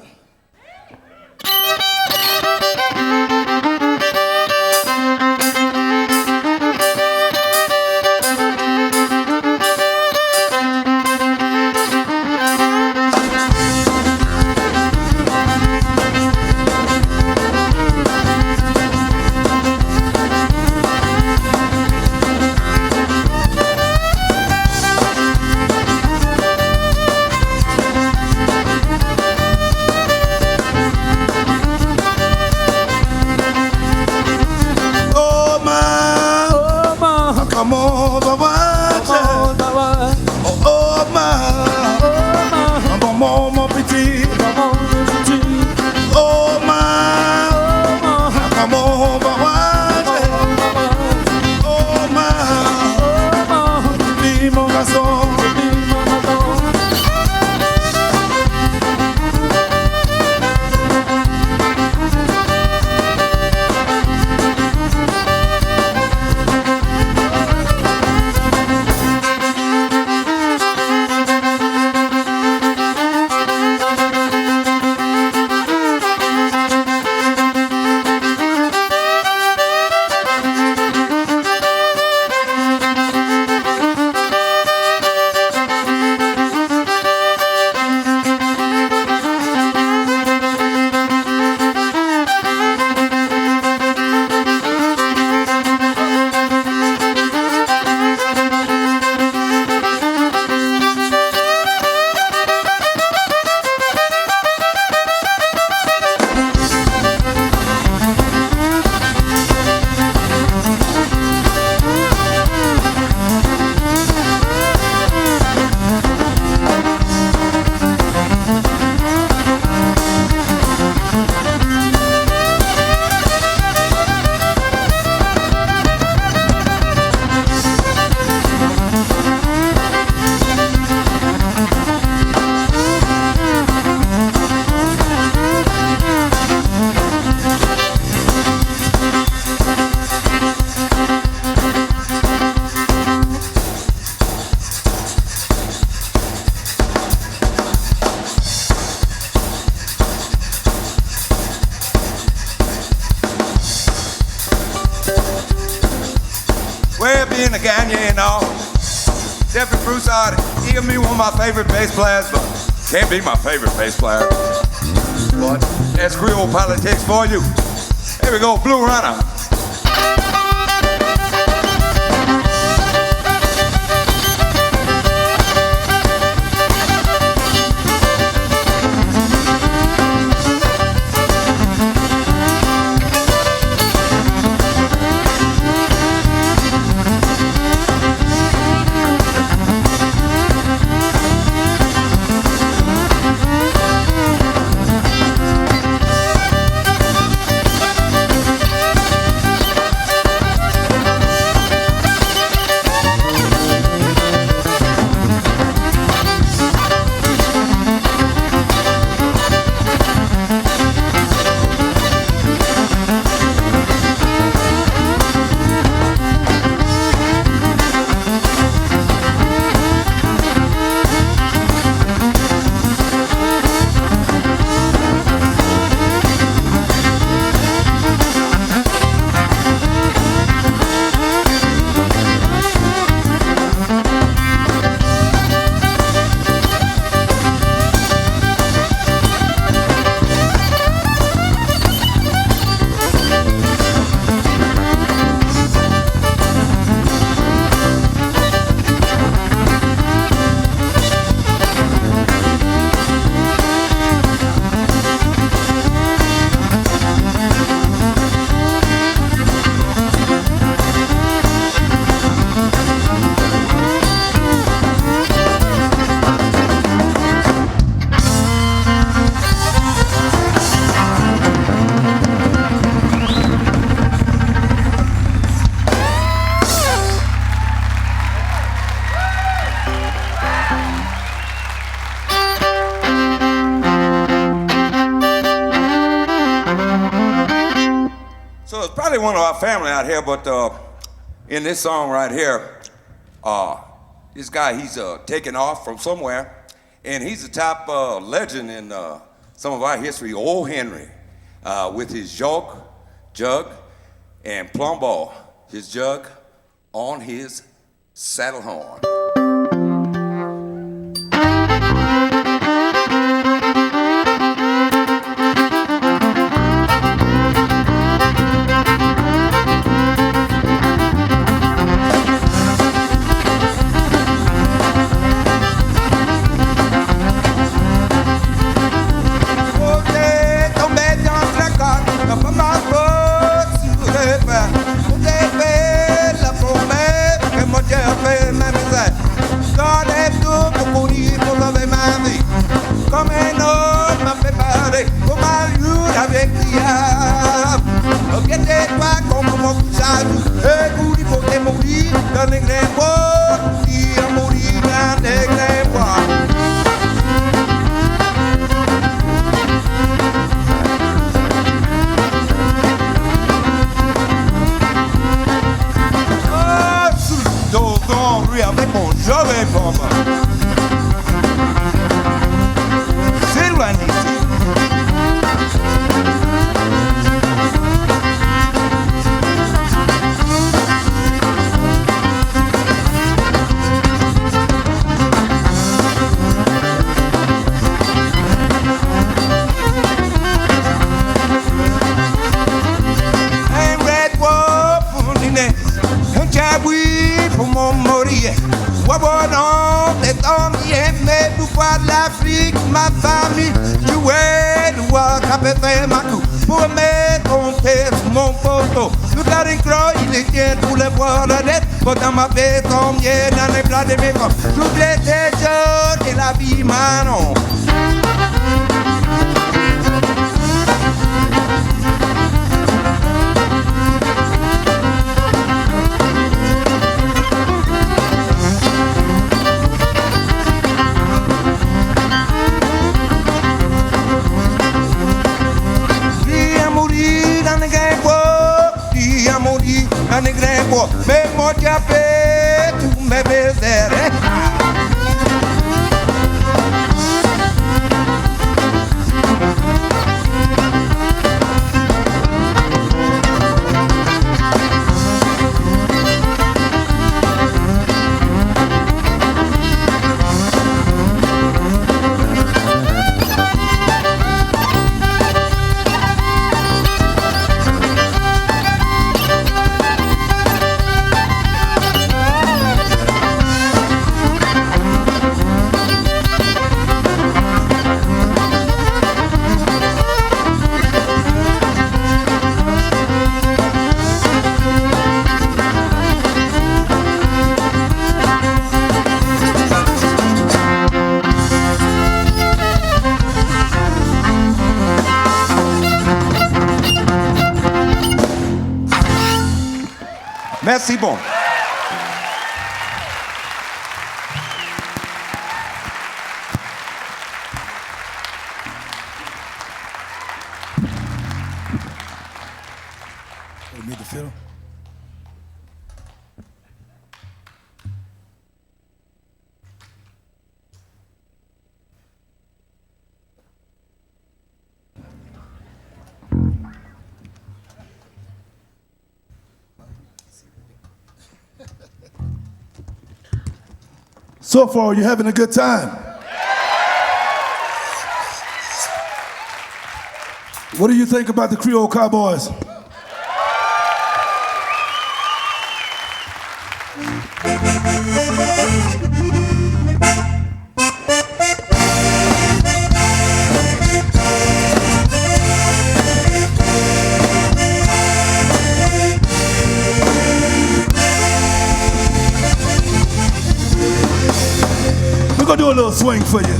Jeffery Broussard, he can be one of my favorite bass players, but can't be my favorite bass player. But that's Creole politics for you. Here we go, Blue Runner. So it's probably one of our family out here, but in this song right here, this guy, he's taken off from somewhere, and he's the top legend in some of our history, Old Henry, with his jug, and plumb ball, his jug on his saddle horn. Dans ma paix tombier dans les plats de mes corps. J'oublie tes jeux et la vie manon. Mais mon diabète, tu me baiserais. Merci bon. You need the fiddle? So far, you having a good time? What do you think about the Creole Cowboys? We're gonna do a little swing for you.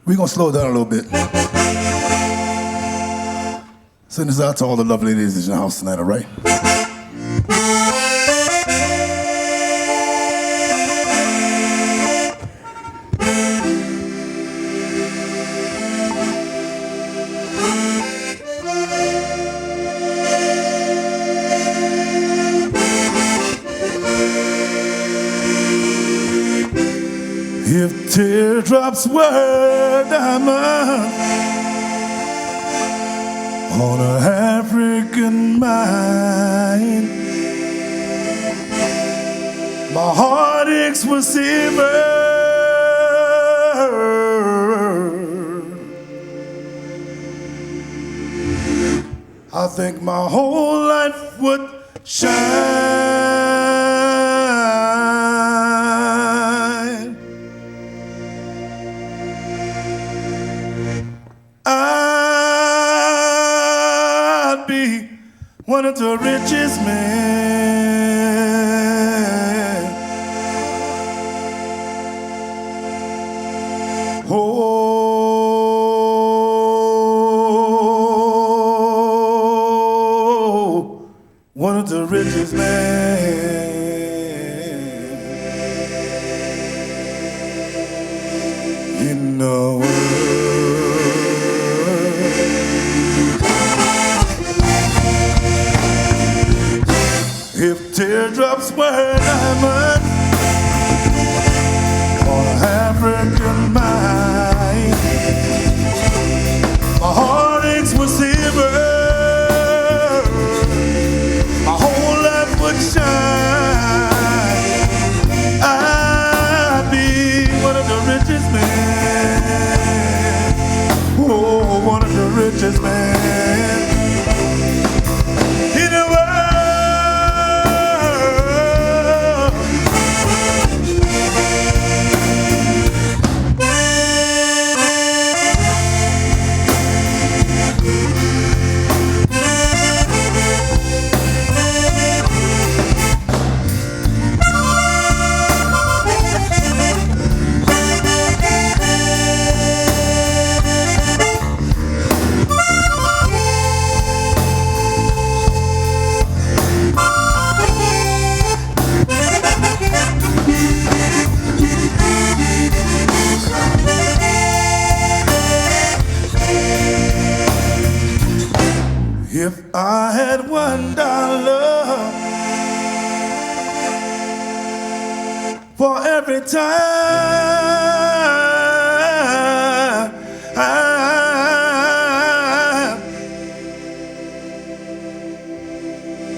We're gonna slow it down a little bit. Send this out to all the lovely ladies in the house tonight, all right? If teardrops were diamonds on an African mine, my heartaches were silver. I think my whole life would shine. I'd be one of the richest men. Oh, one of the richest men in the world. If teardrops were diamonds on an African mine, my heartaches were silver. My whole life would shine. I'd be one of the richest men. Oh, one of the richest men in the world. If I had $1 for every time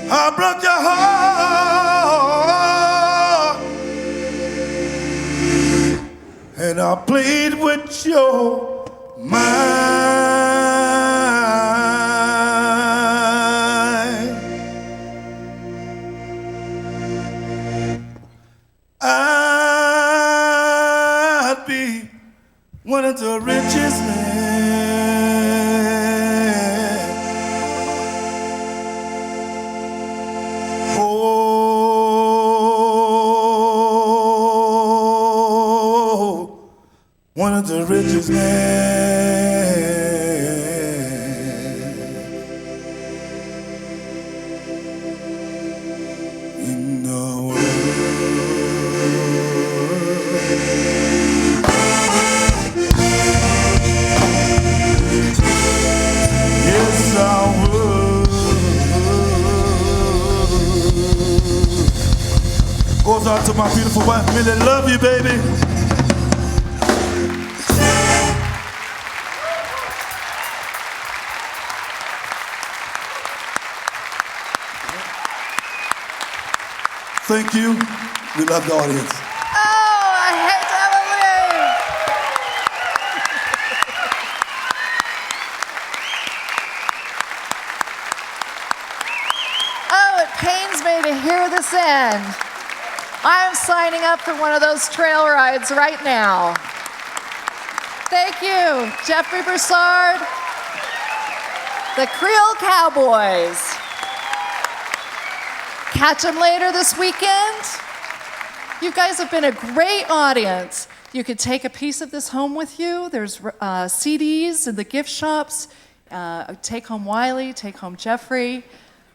I broke your heart and I played with your mind, I'd be one of the richest men. Oh, one of the richest men in the world. Yes, I would. Goes out to my beautiful wife, Millie. Love you, baby. Thank you. We love the audience. Oh, I hate to leave. Oh, it pains me to hear this end. I'm signing up for one of those trail rides right now. Thank you, Jeffery Broussard, the Creole Cowboys. Catch them later this weekend. You guys have been a great audience. You could take a piece of this home with you. There's CDs in the gift shops. Take home Wylie, take home Jeffery.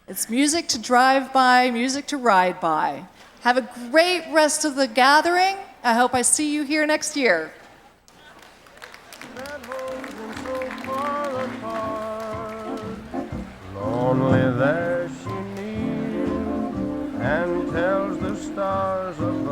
It's music to drive by, music to ride by. Have a great rest of the gathering. I hope I see you here next year. Lonely there she kneels and tells the stars above.